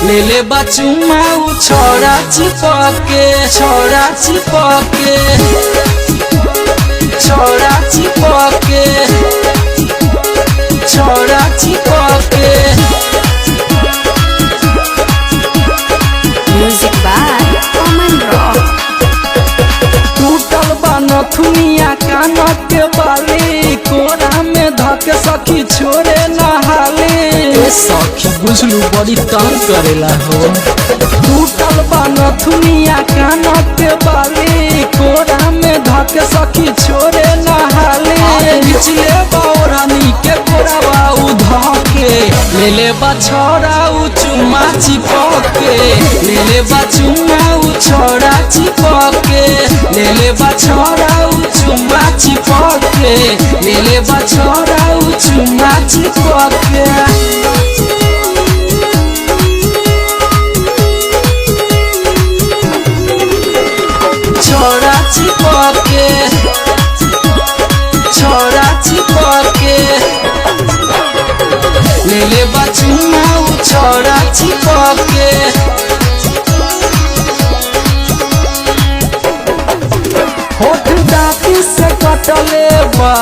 ले ले बचुमा उ छोरा चिपके छोरा चिपके छोरा चिपके छोरा चिपके। म्यूजिक बाय ओमन रॉक। टूटल बनथुनिया कान के बाली कोरा में धके सखी छोरे नहाली। सखी बुझलू बड़ी तंग करेला हो। टूटल बनथुनिया कान के बाली कोरा में धके सखी छोरे नहाली। बिचले बौरानी के गोरावा उ धके ले ले बछौरा उ चुमा चिपके ले ले बचुमा उ छोरा चिपके ले ले बछौरा उ चुमा चिपके ले ले बछौरा उ चुमा चिपके। छोरा चिपके छोरा चिपके ले ले बचुमा उ छोरा चिपके। होठ दाँती से कटले बा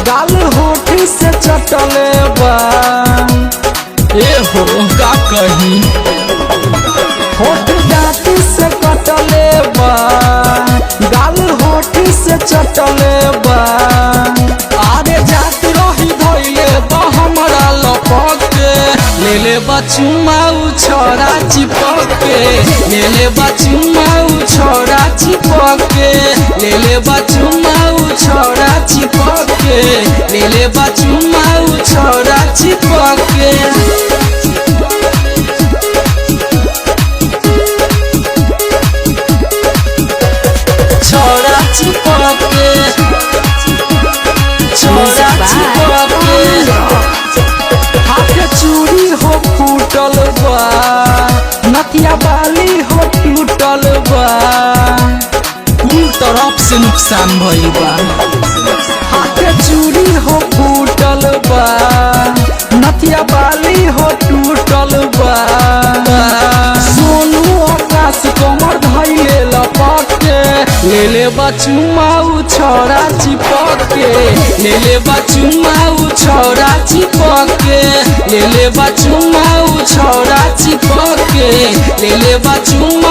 गाल होठ से चटले बा। ए हो का कही होठ दाँती से कटले बा गाल होठ से चटले बा। आरे जात रही धइले बा हमरा लपके ले ले बचुमा उ छोरा चिपके ले ले बचुमा उ छोरा चिपके ले ले बचुमा उ छोरा चिपके ले ले बचुमा उ छोरा चिपके। छोरा चिपके छोरा चिपके। हाथ चूड़ी हो फूटल बा नथिया बाली हो टूटल बा कुल तरफ से नुकसान भइल बा। हाथ चूड़ी हो फूटल बा नथिया बाली हो टूटल बा। सोनू आकाश कमर धइले लपके ले ले बचुमा उ छोरा चिपके ले ले बचुमा उ छोरा चिपके ले ले बचुमा उ छोरा चिपके ले ले बचुमा